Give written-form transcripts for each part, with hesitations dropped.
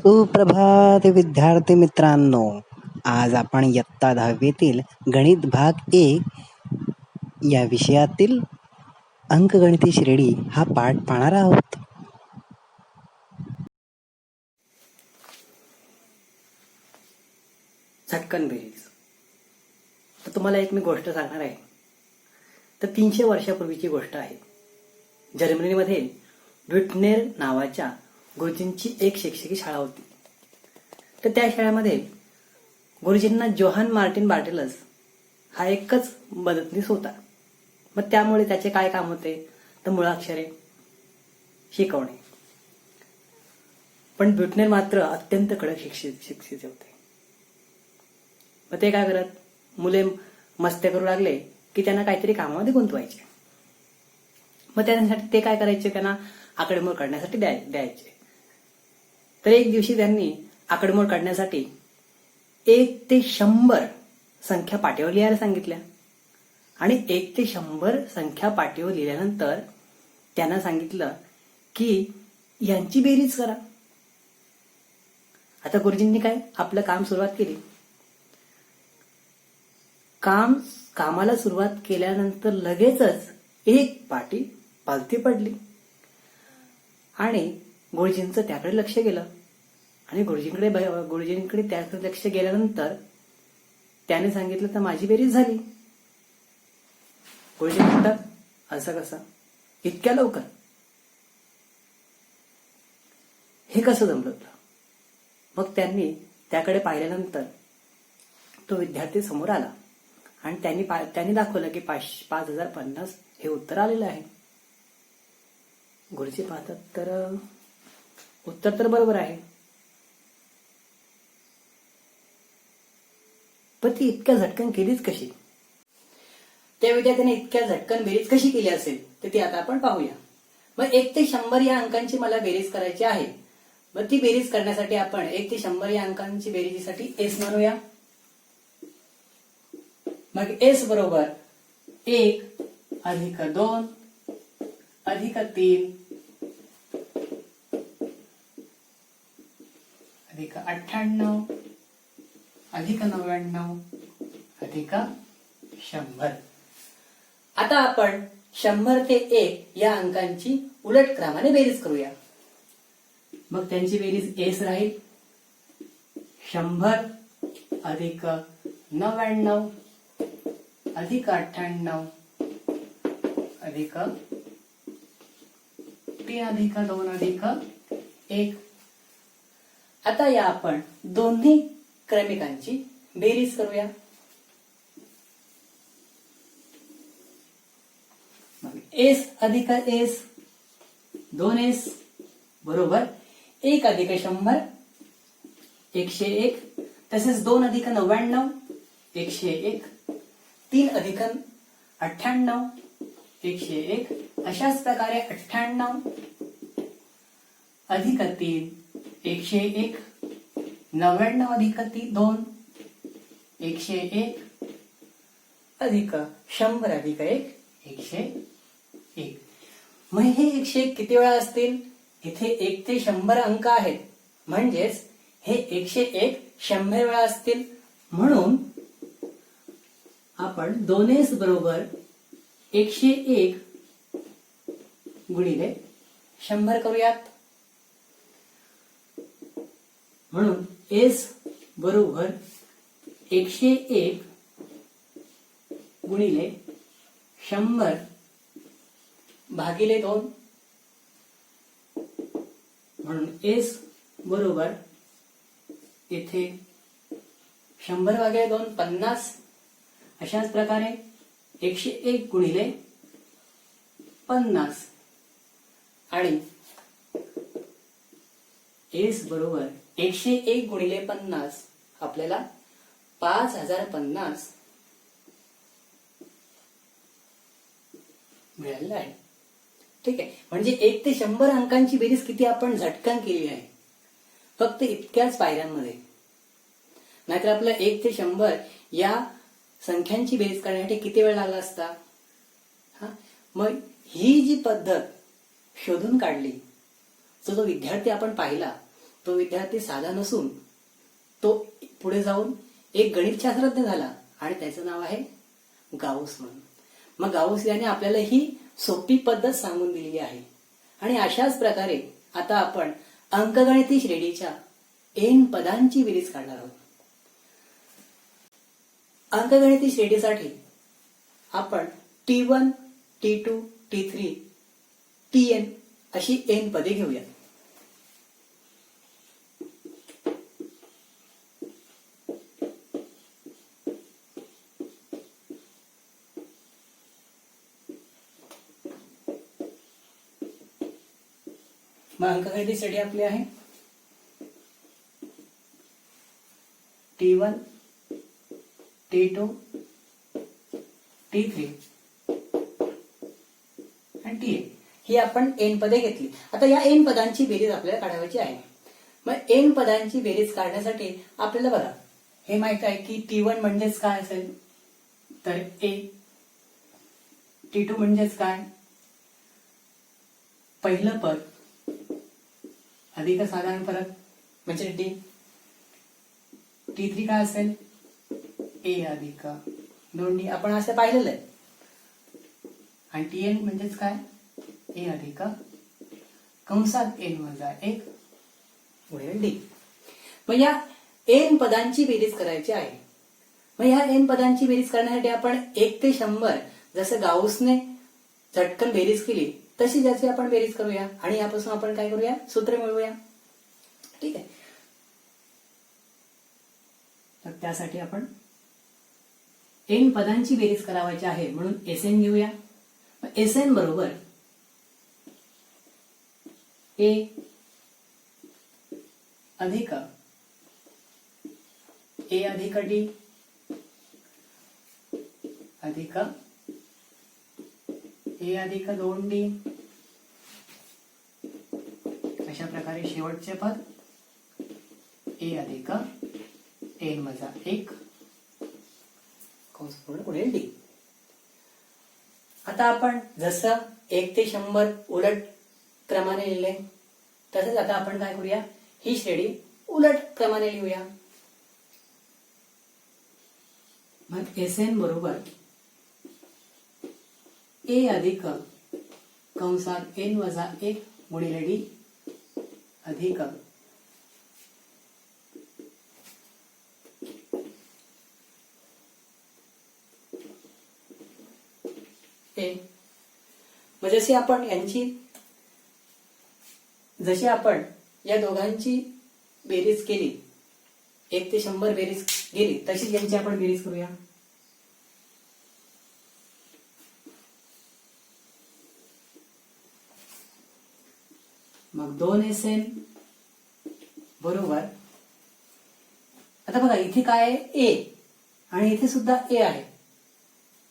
सुप्रभात विद्यार्थी मित्रांनो. आज आपण इयत्ता 10वीतील गणित भाग 1 या विषयातील अंकगणिती श्रेणी हा पाठ पाहणार आहोत. झटकन बेरीज. तर तुम्हाला एक मी गोष्ट सांगणार आहे. तर 300 वर्षापूर्वीची गोष्ट आहे. जर्मनीमध्ये ब्युटनेर नावाच्या गुरुजींची एक शिक्षकी शाळा होती. तर त्या शाळेमध्ये गुरुजींना जोहान मार्टिन बार्टेलस हा एकच मदतनीस होता. मग त्यामुळे त्याचे काय काम होते तर मुळाक्षरे शिकवणे. पण ब्युटनेर मात्र अत्यंत कडक शिक्षित होते. मग ते काय करत, मुले मस्त्या करू लागले की त्यांना काहीतरी कामामध्ये गुंतवायचे. मग त्यासाठी ते काय करायचे, त्यांना आकडेमोड काढण्यासाठी द्यायचे. तर एक दिवशी त्यांनी आकडेमोड काढण्यासाठी 1 ते 100 संख्या पाटीवर लिहायला सांगितल्या. आणि 1 ते 100 संख्या पाटीवर लिहिल्यानंतर त्यांना सांगितलं की यांची बेरीज करा. आता गुरुजींनी काय आपलं काम सुरुवात केली. कामाला सुरुवात केल्यानंतर लगेचच एक पाटी पालथी पडली आणि गुरुजींचं त्याकडे लक्ष गेलं. आणि गुरुजींकडे त्याकडे लक्ष गेल्यानंतर त्याने सांगितलं तर माझी बेरीज झाली. गुरुजी म्हणतात असं कसं, इतक्या लवकर, हे कसं जमलं? मग त्यांनी त्याकडे पाहिल्यानंतर तो विद्यार्थी समोर आला आणि त्यांनी दाखवलं की 5050 हे उत्तर आलेलं आहे. गुरुजी पाहतात तर उत्तर तर बरोबर आहे, पण ती इतक्या झटकन केलीच कशी? त्या विद्यार्थ्याने इतक्या झटकन बेरीज कशी केली असेल तर ती आता आपण पाहूया. मग 1 ते 100 या अंकांची मला बेरीज करायची आहे. मग ती बेरीज करण्यासाठी आपण 1 ते 100 या अंकांची बेरीजीसाठी एस म्हणूया. मग एस बरोबर 1 अधिक 2 अधिक 3 अधिक 98 अधिक 99 अधिक 100. आता आपण 100 ते 1 या अंकांची उलट क्रमाने बेरीज करूया. मग त्यांची बेरीज एस राहील 100 अधिक 99 अधिक 98 अधिक 3 अधिक 2 अधिक 1. आता या आपण दोन्ही क्रमिकांची बेरीज करूया. मग एस अधिक एस 2s बरोबर 1 अधिक 100 101, तसेच 2 अधिक 99 101, 3 अधिक 98 101. अशाच प्रकारे 98 अधिक 3 101, 99 अधिक 2 101 अधिक 100 अधिक 1 101. मग हे 101 किती वेळा असतील? इथे 1 ते 100 अंक आहेत, म्हणजेच हे 101 100 वेळा असतील. म्हणून आपण 2s बरोबर 101 गुणिले 100 करूयात. म्हणून एस बरोबर 101 गुणिले 100 भागिले 2. म्हणून एस बरोबर इथे 100 भागिले 2 50. अशाच प्रकारे 101 गुणिले 50 आणि एस बरोबर 101 गुणिले 50 आपल्याला 5050 मिळालेलं आहे. ठीक आहे. म्हणजे 1 ते 100 अंकांची बेरीज किती आपण झटकन केली आहे, फक्त इतक्याच पायऱ्यांमध्ये. नाहीतर आपलं 1 ते 100 या संख्यांची बेरीज करण्यासाठी किती वेळ लागला असता? मग ही जी पद्धत शोधून काढली, जो विद्यार्थी आपण पाहिला तो विद्यार्थी साधा नसून तो पुढे जाऊन एक गणितशास्त्रज्ञ झाला आणि त्याचं नाव आहे गाऊस म्हणून. मग गाऊस याने आपल्याला ही सोपी पद्धत सांगून दिलेली आहे. आणि अशाच प्रकारे आता आपण अंकगणिती श्रेणीच्या एन पदांची बेरीज काढणार आहोत. अंकगणिती श्रेणीसाठी आपण T1, T2, T3, Tn अशी एन पदे घेऊया. मग अंकगणिती श्रेणी आपली आहे T1, T2, T3 आणि Tn ही आपण एन पदे घेतली. आता या एन पदांची बेरीज आपल्याला काढायची आहे. मग एन पदांची बेरीज काढण्यासाठी आपल्याला बघा हे माहित आहे की T1 म्हणजेच काय असेल तर A, T2 म्हणजेच काय पहिलं पद अधिक साधारण फरक म्हणजे D, T3 काय असेल A अधिक 2D आपण असं पाहिलेलं आहे. आणि Tn म्हणजेच काय A अधिक कंसात n वजा 1 गुणिले D. मग या एन पदांची बेरीज करायची आहे. मग या एन पदांची बेरीज करण्यासाठी आपण 1 ते 100 जसं गाऊसने झटकन बेरीज केली तशी ज्याची आपण बेरीज करूया आणि यापासून आपण काय करूया सूत्र मिळवूया. ठीक आहे. तर त्यासाठी आपण एन पदांची बेरीज करावायची आहे म्हणून Sn घेऊया. Sn बरोबर A अधिक A अधिक D अधिक A अधिक 2D अशा प्रकारे शेवटचे पद A अधिक n वजा 1 कंस पूर्ण गुणिले D. आता आपण जसं 1 ते 100 उलट क्रमाने लिहिले तसेच आता आपण काय करूया ही श्रेणी उलट क्रमाने लिहूया. मग Sn बरोबर A अधिक कंसात n वजा 1 गुणिले D अधिक A. मग जशी आपण या दोघांची बेरीज केली 1 ते 100 बेरीज गेली तशी यांची आपण बेरीज करूया. मग 2Sn बरोबर आता बघा इथे काय आहे A आणि इथे सुद्धा A आहे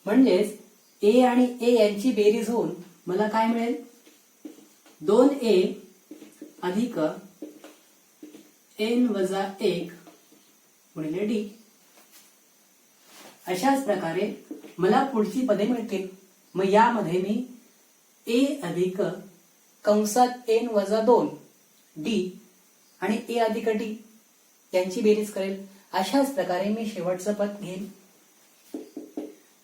म्हणजेच A आणि A यांची बेरीज होऊन मला काय मिळेल 2A अधिक n वजा 1 गुणिले D. अशाच प्रकारे मला पुढची पदे मिळतील. मग यामध्ये मी A अधिक कंसात n वजा 2 D आणि A अधिक D यांची बेरीज करेल. अशाच प्रकारे मी शेवटचं पद घेईन.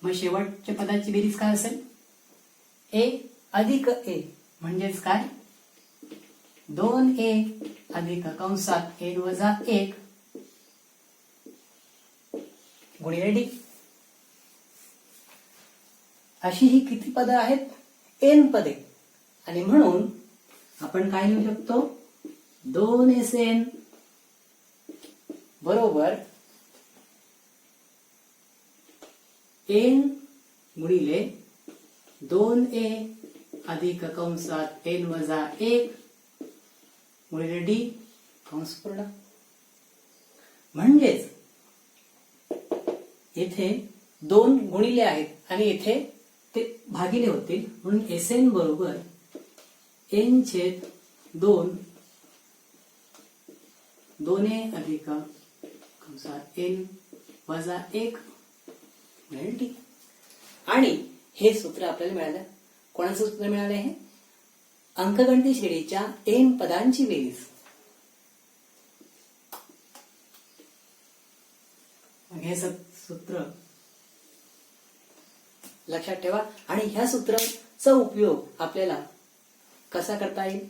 मग शेवटच्या पदाची बेरीज काय असेल A अधिक A म्हणजेच काय 2A अधिक कंसात n वजा 1 गुणिले D. अशी ही किती पदं आहेत n पदे आणि म्हणून आपण काय लिहू शकतो 2Sn बरोबर n गुणिले 2A अधिक कंसात n वजा 1 गुणिले D कंस पूर्ण. म्हणजेच येथे 2 गुणिले आहेत आणि येथे ते भागिले होतील म्हणून Sn बरोबर n छेद 2 2A अधिक कंसात n वजा 1 गुणिले D. आणि हे सूत्र आपल्याला मिळालं. कोणाचं सूत्र मिळालं आहे अंकगणिती श्रेणीच्या n पदांची बेरीज. हे सूत्र लक्षात ठेवा आणि ह्या सूत्राचा उपयोग आपल्याला कसा करता येईल.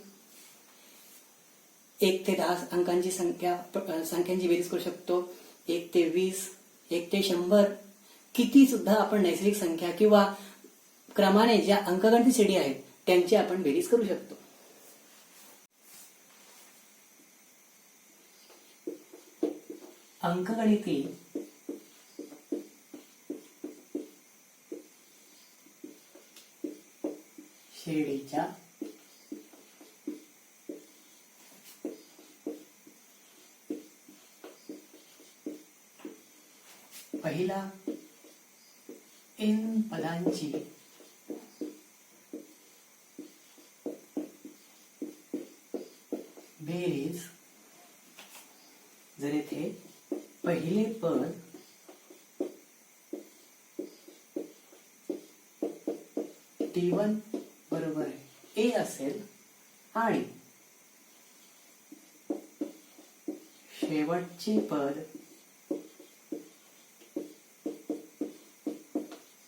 1 ते 10 अंकांची संख्यांची बेरीज करू शकतो. 1 ते 20, 1 ते 100 किती सुद्धा आपण नैसर्गिक संख्या किंवा क्रमाने ज्या अंकगणित श्रेणी आहेत त्यांची आपण बेरीज करू शकतो. अंकगणिती श्रेणीच्या पहिला n पदांची बेरीज जर येथे पहिले पद T1 बरोबर A असेल आणि शेवटचे पद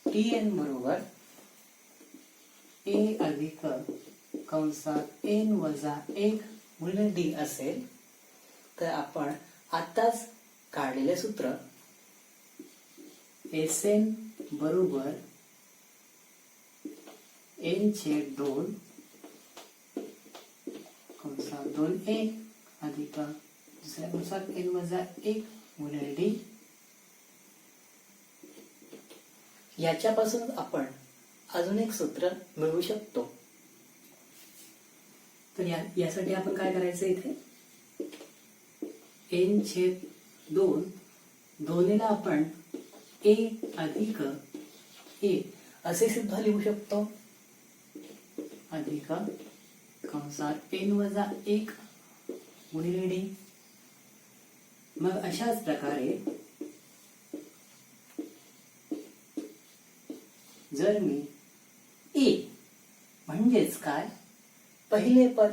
Tn बरोबर A अधिक कंसात n वजा 1 गुणिले D असेल तर आपण आताच काढलेले सूत्र Sn बरोबर n/2 कंसात 2a अधिक दुसऱ्या कंसात n वजा 1 गुणिले D याच्यापासून आपण अजून एक सूत्र मिळवू शकतो. तर यासाठी आपण काय करायचं इथे n/2 दोन्हीला आपण a अधिक a असे सुद्धा लिहू शकतो अधिक कंसात n वजा 1 गुणिले D. मग अशाच प्रकारे जर मी A म्हणजेच काय पहिले पद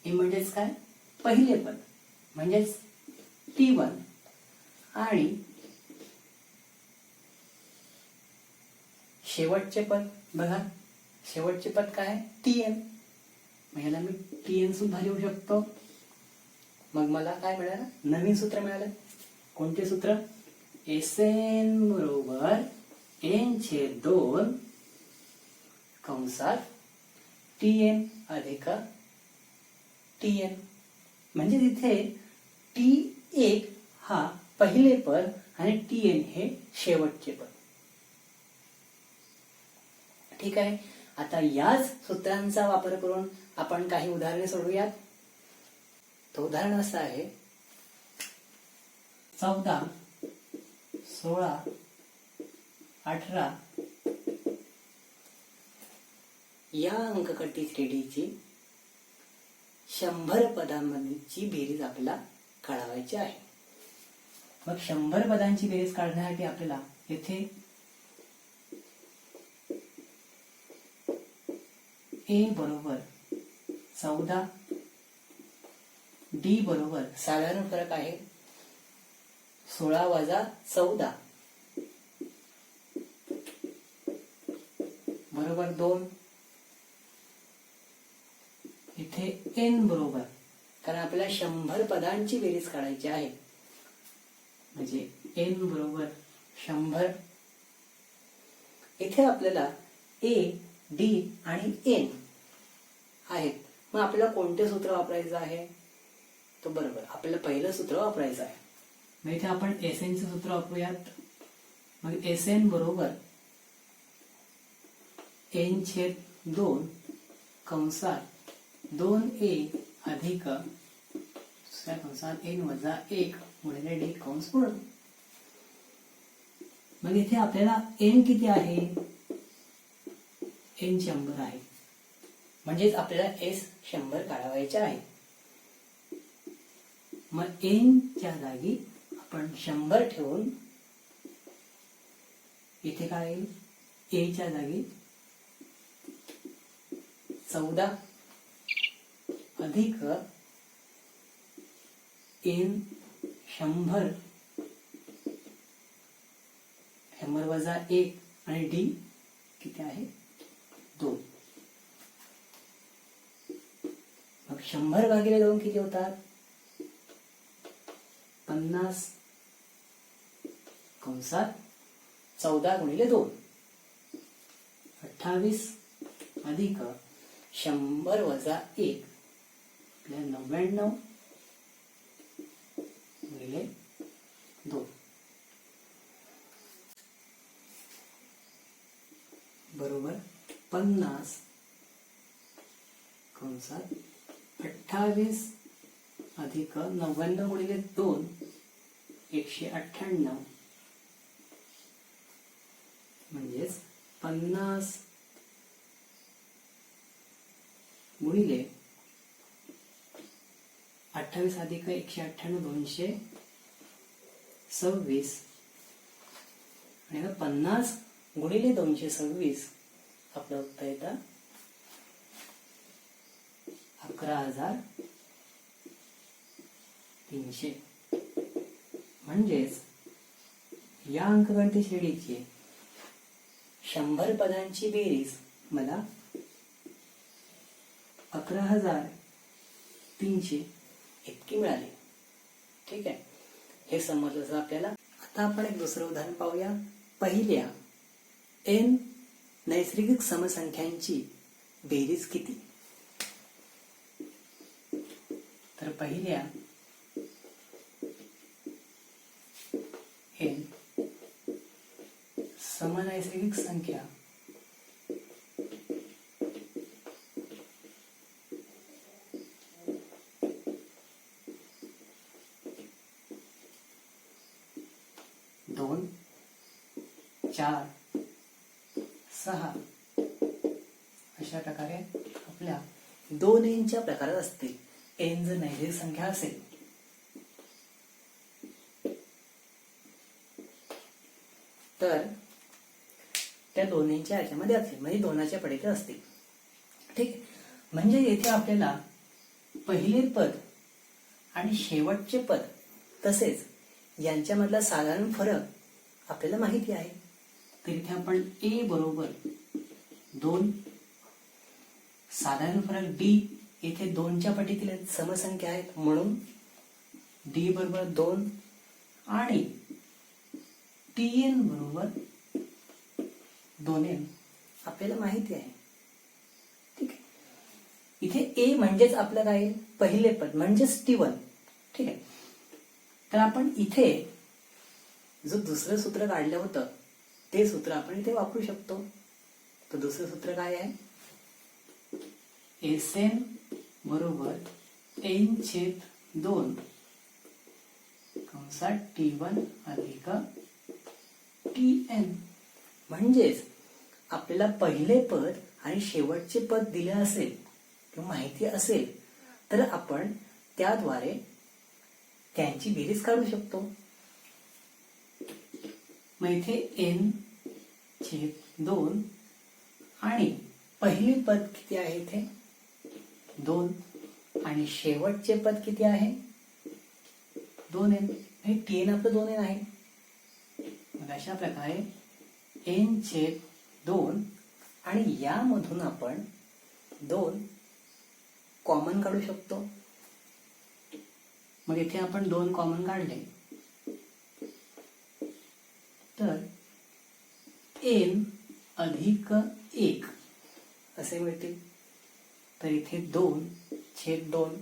A म्हणजेच काय पहिले पद म्हणजेच T1 आणि शेवटचे पद बघा शेवटचे पद काय Tn मग ह्याला मी Tn सुद्धा लिहू शकतो. मग मला काय मिळालं नवीन सूत्र मिळालं. कोणते सूत्र Sn बरोबर n/2 कंसात Tn अधिक Tn म्हणजे तिथे T1 हा पहिले पद आणि Tn हे शेवटचे पद. ठीक आहे. आता याच सूत्रांचा वापर करून आपण काही उदाहरणे सोडवूयात. तो उदाहरण असं आहे 14, 16, 18 या अंकगणित श्रेणीची 100 पदांची बेरीज आपल्याला काढायची आहे. मग 100 पदांची बेरीज काढण्यासाठी आपल्याला येथे A बरोबर 14 D बरोबर साधारण फरक आहे 16 वजा 14 बरोबर 2. इथे n बरोबर कारण आपल्याला 100 पदांची बेरीज काढायची आहे म्हणजे n बरोबर 100. इथे आपल्याला A, D आणि n आहेत. मग आपल्याला कोणते सूत्र वापरायचं आहे तो बरोबर आपल्याला पहिलं सूत्र वापरायचं आहे. मग इथे आपण Sn चे सूत्र वापरूयात. मग Sn बरोबर n/2 कंसात 2a अधिक दुसऱ्या कंसात n वजा 1 गुणिले D कंस पूर्ण. मग इथे आपल्याला n किती आहे n 100 आहे म्हणजेच आपल्याला S 100 काढावायचे आहे. मग n च्या जागी आपण 100 ठेवून इथे काय येईल A च्या जागी 14 अधिक n 100 एमवर वजा 1 आणि डी किती आहे 2. मग 100 भागिले 2 किती होतात 50 कंसात 14 गुणिले 2 28 अधिक 100 वजा 1 आपल्याला 99 गुणिले 2 बरोबर 50 कंसात 28 अधिक 99 गुणिले 2 198 म्हणजेच 50 गुणिले 28 अधिक 198 226 आणि 50 गुणिले 226 आपलं उत्तर येतं 11,300. म्हणजेच या अंकगणित श्रेणीची 100 पदांची बेरीज मला 11,300 इतकी मिळाली. ठीक आहे, हे समजलं आपल्याला. आता आपण एक दुसरं उदाहरण पाहूया. पहिल्या n नैसर्गिक समसंख्यांची बेरीज किती? तर पहिल्या n समनैसर्गिक संख्या दोन 4 6 अशा प्रकारे आपल्या 2 nच्या प्रकारात असतील. n जर नैसर्गिक संख्या असेल तर त्या 2 nच्या याच्यामध्ये असतील, म्हणजे 2च्या पटीत असतील. ठीक, म्हणजे येथे आपल्याला पहिले पद आणि शेवटचे पद तसेच यांच्यामधला साधारण फरक आपल्याला माहिती आहे. तर इथे आपण a बरोबर 2, साधारण फरक d येथे 2च्या पटीतील समसंख्या आहेत म्हणून d बरोबर 2 आणि tn बरोबर 2n आपल्याला माहिती आहे. ठीक आहे, इथे a म्हणजेच आपलं काय पहिले पद म्हणजेच t1. ठीक आहे, तर आपण इथे जो दुसरं सूत्र काढलं होतं ते सूत्र आपण इथे वापरू शकतो. तर दुसरं सूत्र काय आहे? Sn बरोबर n/2 कंसात t1 अधिक tn. म्हणजेच आपल्याला पहिले पद आणि शेवटचे पद दिले असेल किंवा माहिती असेल तर आपण त्याद्वारे त्यांची बेरीज काढू शकतो. मग इथे n/2 आणि पहिले पद किती आहे इथे 2 आणि शेवटचे पद किती आहे 2n. हे tn आपलं 2n आहे. मग अशा प्रकारे n/2 आणि यामधून आपण 2 कॉमन काढू शकतो. मग इथे आपण 2 कॉमन काढले तर n अधिक 1 असे मिळतील. तर इथे 2/2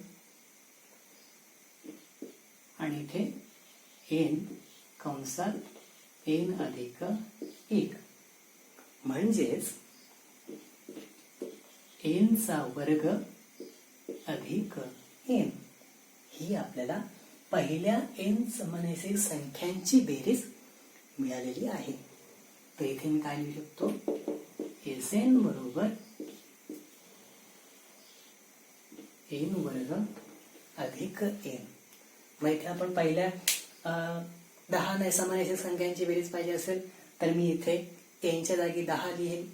आणि इथे n कंसात n अधिक 1 म्हणजेच n चा वर्ग अधिक n ही आपल्याला पहिल्या n समनैसर्गिक संख्यांची बेरीज मिळालेली आहे. तर इथे मी काय लिहू शकतो? Sn बरोबर n वर्ग अधिक n. मग इथे आपण पहिल्या 10 समनैसर्गिक संख्यांची बेरीज पाहिजे असेल तर मी इथे n च्या जागी 10 लिहेन.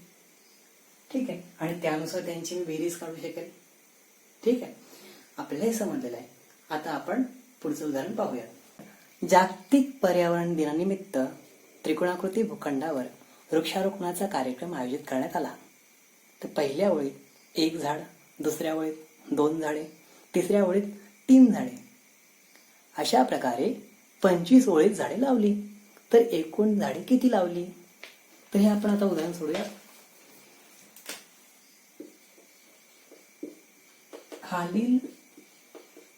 ठीक आहे, आणि त्यानुसार त्यांची मी बेरीज काढू शकेल. ठीक आहे, आपल्याला हे समजलेलं आहे. आता आपण पुढचं उदाहरण पाहूया. जागतिक पर्यावरण दिनानिमित्त त्रिकोणाकृती भूखंडावर वृक्षारोपणाचा कार्यक्रम आयोजित करण्यात आला. तर पहिल्या ओळीत 1 झाड, दुसऱ्या ओळीत 2 झाडे, तिसऱ्या ओळीत 3 झाडे, अशा प्रकारे 25 ओळीत झाडे लावली. तर एकूण झाडे किती लावली? तर हे आपण आता उदाहरण सोडूया. खालील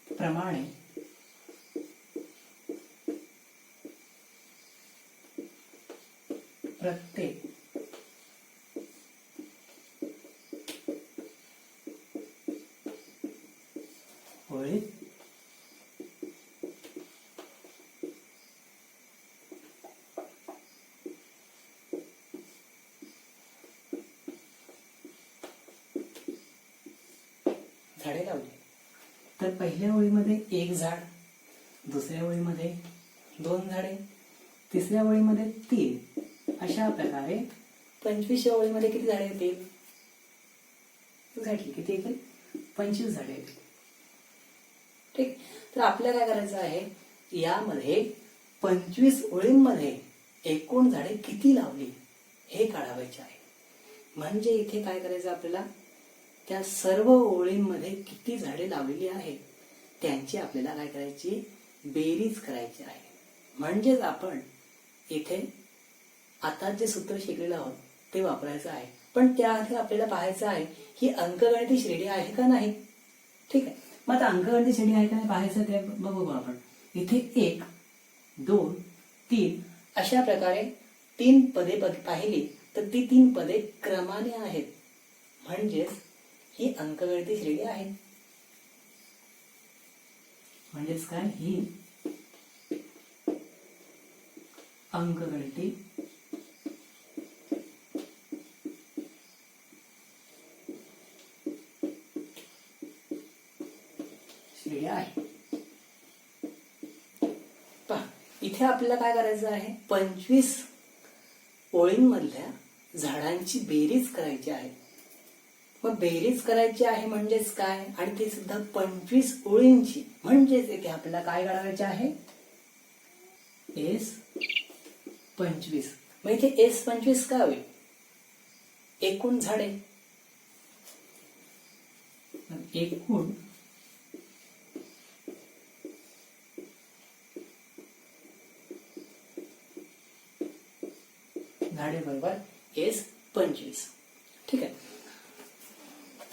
प्रमाणे प्रत्येक ओळीत झाडे लावली. तर पहिल्या ओळीमध्ये 1 झाड, दुसऱ्या ओळीमध्ये 2 झाडे, तिसऱ्या ओळीमध्ये 3, अशा प्रकारे 25व्या ओळीमध्ये किती झाडे येतील? एक्झॅक्टली किती येतील? 25 झाडे येतील. ठीक. तर आपल्याला काय करायचं आहे, यामध्ये 25 ओळींमध्ये एकूण झाडे किती लावली हे काढावायचे आहे. म्हणजे इथे काय करायचं आपल्याला, त्या सर्व ओळींमध्ये किती झाडे लावलेली आहेत त्यांची आपल्याला काय करायची, बेरीज करायची आहे. म्हणजेच आपण इथे आता जे सूत्र शिकलेलं आहोत ते वापरायचं आहे. पण त्याआधी आपल्याला पाहायचं आहे ही अंकगणिती श्रेणी आहे का नाही. ठीक आहे. मग आता अंकगणिती श्रेणी आहे का नाही पाहायचं ते बघू आपण. इथे 1, 2, 3 अशा प्रकारे 3 पदे पाहिली तर ती 3 पदे क्रमाने आहेत. म्हणजेच ही अंकगणिती श्रेणी आहे. म्हणजेच काय, ही अंकगणिती श्रेणी आहे. पहा इथे आपल्याला काय करायचं आहे, 25 ओळींमधल्या झाडांची बेरीज करायची आहे. मग बेरीज करायची आहे म्हणजेच काय, आणि ते सुद्धा 25 ओळींची. म्हणजेच इथे आपल्याला काय काढायचे आहे, S25. मग इथे S25 काय होईल, एकूण झाडे. एकूण झाडे बरोबर S25. ठीक आहे.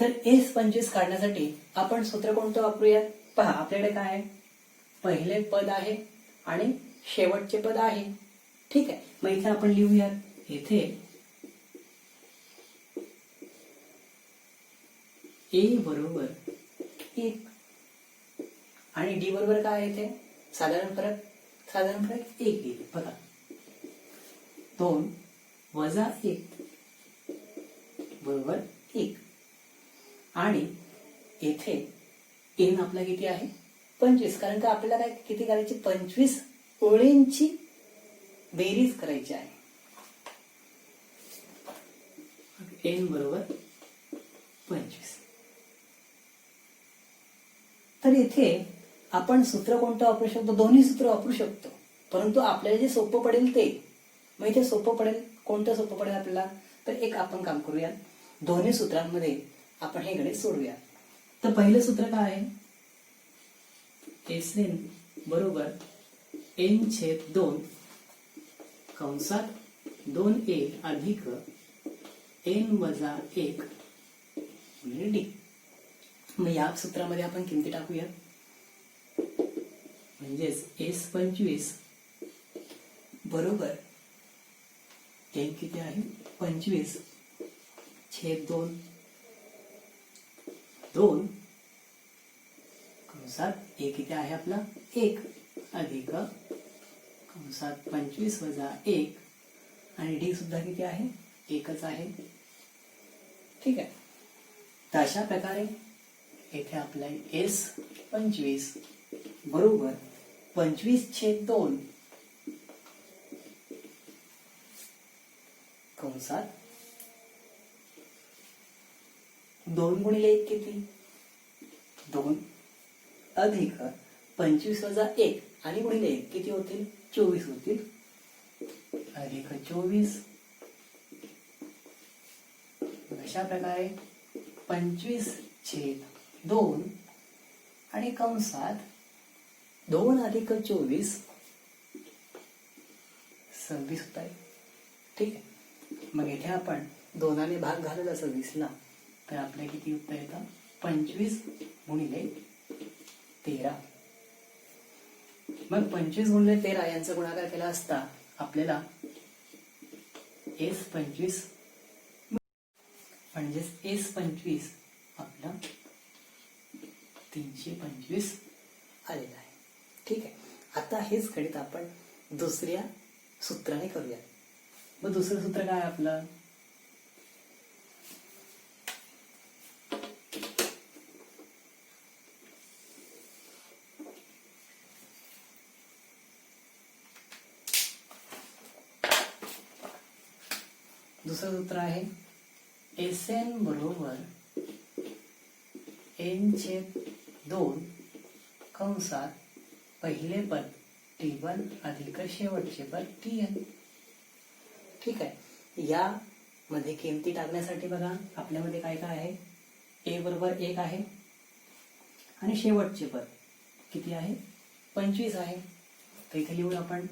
तर S25 काढण्यासाठी आपण सूत्र कोणतं वापरूयात. पहा आपल्याकडे काय आहे, पहिले पद आहे आणि शेवटचे पद आहे. ठीक आहे. मग इथे आपण लिहूयात, इथे A बरोबर 1 आणि D बरोबर काय आहे, इथे साधारण फरक 1 येईल. बघा 2 वजा 1 बरोबर 1. आणि येथे n आपला किती आहे, 25. कारण का आपल्याला काय किती करायची, 25 ओळींची बेरीज करायची आहे. n बरोबर 25. तर इथे आपण सूत्र कोणतं वापरू शकतो, दोन्ही सूत्र वापरू शकतो. परंतु आपल्याला जे सोपं पडेल ते, मग इथे सोपं पडेल, कोणतं सोपं पडेल आपल्याला. तर एक आपण काम करूया, दोन्ही सूत्रांमध्ये आपण हे गणित सोडूया. तर पहिलं सूत्र काय आहे, Sn बरोबर n/2 कंसात 2a अधिक n वजा 1 म्हणजे d. मग या सूत्रामध्ये आपण किमती टाकूया. म्हणजेच S25 बरोबर n किती आहे, 25/2 2 कंसात a किती आहे आपला 1 अधिक कंसात 25 वजा 1 आणि d सुद्धा किती आहे, 1च आहे. ठीक आहे. तर अशा प्रकारे येथे आपला S25 बरोबर 25/2 कंसात 2 गुणिले 1 किती, 2 अधिक 25 वजा 1 आणि गुणिले 1 किती होतील, 24 होतील. अधिक 24. अशा प्रकारे 25/2 आणि कंसात 2 अधिक 24 26 होत आहे. ठीक आहे. मग इथे आपण 2ने भाग घालवला 26ला, तर आपल्या किती उत्तर येतं? 25 गुणिले 13. मग 25 गुणिले 13 यांचा गुणाकार केला असता आपल्याला S25 म्हणजेच S25 आपलं 325 आलेलं आहे. ठीक आहे. आता हेच गणित आपण दुसऱ्या सूत्राने करूया. मग दुसरं सूत्र काय आपलं? दुसरं सूत्र आहे SN बरोबर n/2 कंसात पहिले पद T1 अधिक शेवटचे पद Tn. ठीक आहे. या मध्ये किमती टाकण्यासाठी बघा आपल्यामध्ये काय काय आहे? A बरोबर 1 आहे आणि शेवटचे पद किती आहे? 25 आहे. तर इथे लिहू आपण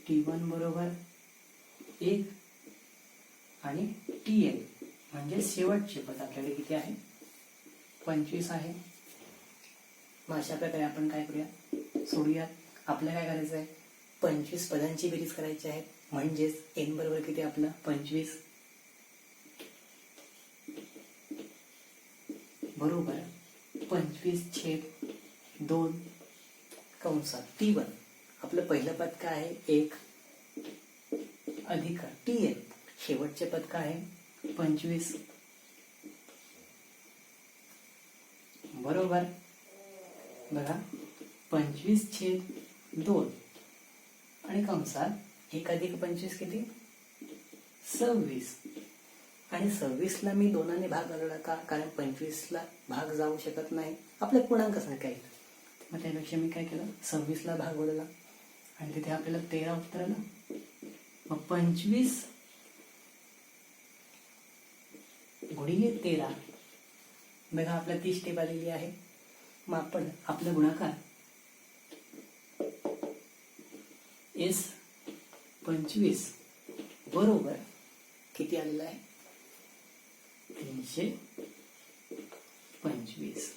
T1 बरोबर 1 आणि Tn म्हणजे शेवटचे पद आपल्याकडे किती आहे? 25 आहे. मग अशा प्रकारे आपण काय करूया? सोडूयात. आपल्याला काय करायचं आहे? 25 पदांची बेरीज करायची आहे. म्हणजेच n बरोबर किती आपलं? 25 बरोबर 25/2 कंसात T1 आपलं पहिलं पद काय आहे? 1 अधिक Tn शेवटचे पद काय आहे? 25 बरोबर बघा 25/2 आणि कंसात 1 अधिक 25 किती? 26. आणि 26ला मी 2ने भाग घालवला का? कारण 25ला भाग जाऊ शकत नाही, आपल्या पूर्णांक संख्या आहेत. मग त्यापेक्षा मी काय केलं? 26ला भाग घालवला आणि तिथे आपल्याला 13 उत्तर आलं. मग 25 गुणिले 13 बघा आपल्या 30 टेप आलेली आहे. मग आपण आपला गुणाकार S25 बरोबर किती आलेला आहे? 325.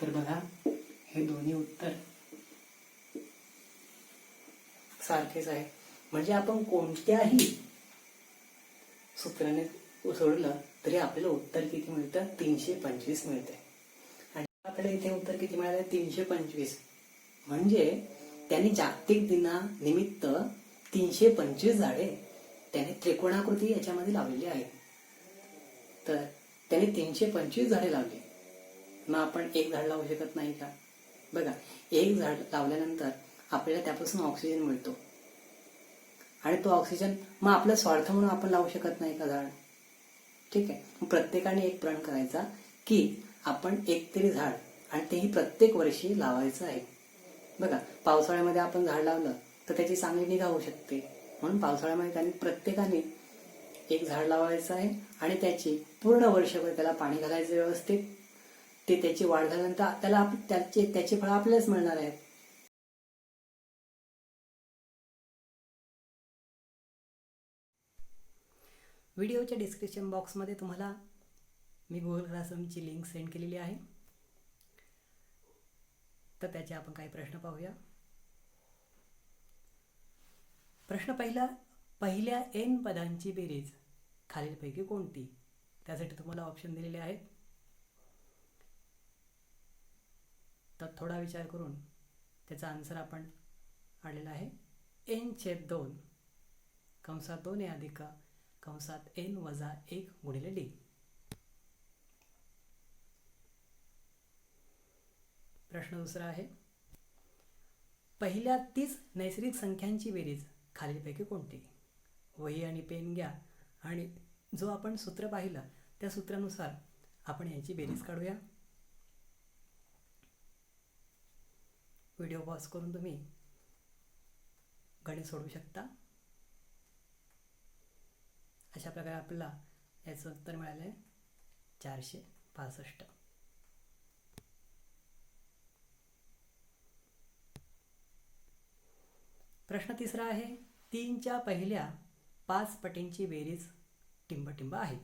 तर बघा हे दोन्ही उत्तर सारखेच आहे. म्हणजे आपण कोणत्याही सूत्राने सोडलं तरी आपल्याला उत्तर किती मिळतं? 325 मिळते. आणि आपल्याला इथे उत्तर किती मिळालं? 325. म्हणजे त्यांनी जागतिक दिनानिमित्त 325 झाडे त्याने त्रिकोणाकृती याच्यामध्ये लावलेली आहेत. तर त्याने 325 झाडे लावली. मग आपण एक झाड लावू शकत नाही का? बघा एक झाड लावल्यानंतर आपल्याला त्यापासून ऑक्सिजन मिळतो आणि तो ऑक्सिजन मग आपला स्वार्थ म्हणून आपण लावू शकत नाही का झाड? ठीक आहे. प्रत्येकाने एक प्रण करायचा की आपण एक तरी झाड आणि तेही प्रत्येक वर्षी लावायचं आहे. बघा पावसाळ्यामध्ये आपण झाड लावलं तर त्याची चांगली निगा होऊ शकते. म्हणून पावसाळ्यामध्ये त्यांनी प्रत्येकाने एक झाड लावायचं आहे आणि त्याची पूर्ण वर्षभर त्याला पाणी घालायचं व्यवस्थित. ते त्याची वाढ झाल्यानंतर त्याला त्याची फळं आपल्यालाच मिळणार आहेत. व्हिडिओच्या डिस्क्रिप्शन बॉक्समध्ये तुम्हाला मी गुगल क्लासरूमची लिंक सेंड केलेली आहे. तर त्याचे आपण काही प्रश्न पाहूया. प्रश्न पहिल्या n पदांची बेरीज खालीलपैकी कोणती? त्यासाठी तुम्हाला ऑप्शन दिलेले आहेत. तर थोडा विचार करून त्याचा आन्सर आपण आलेला आहे n/2 कंसात 2a अधिक कंसात n-1 गुणिले d. प्रश्न दुसरा आहे पहिल्या 30 नैसर्गिक संख्यांची बेरीज खालीलपैकी कोणती? वही आणि पेन घ्या आणि जो आपण सूत्र पाहिलं त्या सूत्रानुसार आपण याची बेरीज काढूया. व्हिडिओ पॉज करून तुम्ही गणित सोडवू शकता. अशा प्रकारे आपल्याला याचं उत्तर मिळालं आहे 465. प्रश्न तिसरा आहे, 3च्या पहिल्या 5 पटींची बेरीज टिंबटिंब आहे.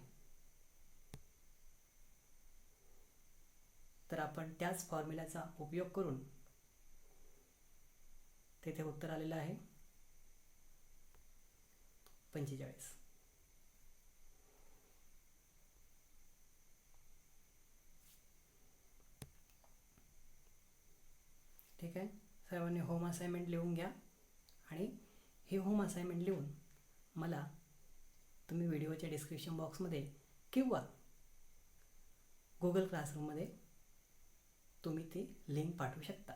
तर आपण त्याच फॉर्म्युल्याचा उपयोग करून तेथे उत्तर आलेलं आहे 45. ठीक आहे, सर्वांनी होम असाइनमेंट लिहून घ्या आणि हे होम असाइनमेंट लिहून मला तुम्ही व्हिडिओच्या डिस्क्रिप्शन बॉक्समध्ये किंवा गुगल क्लासरूममध्ये तुम्ही ती लिंक पाठवू शकता.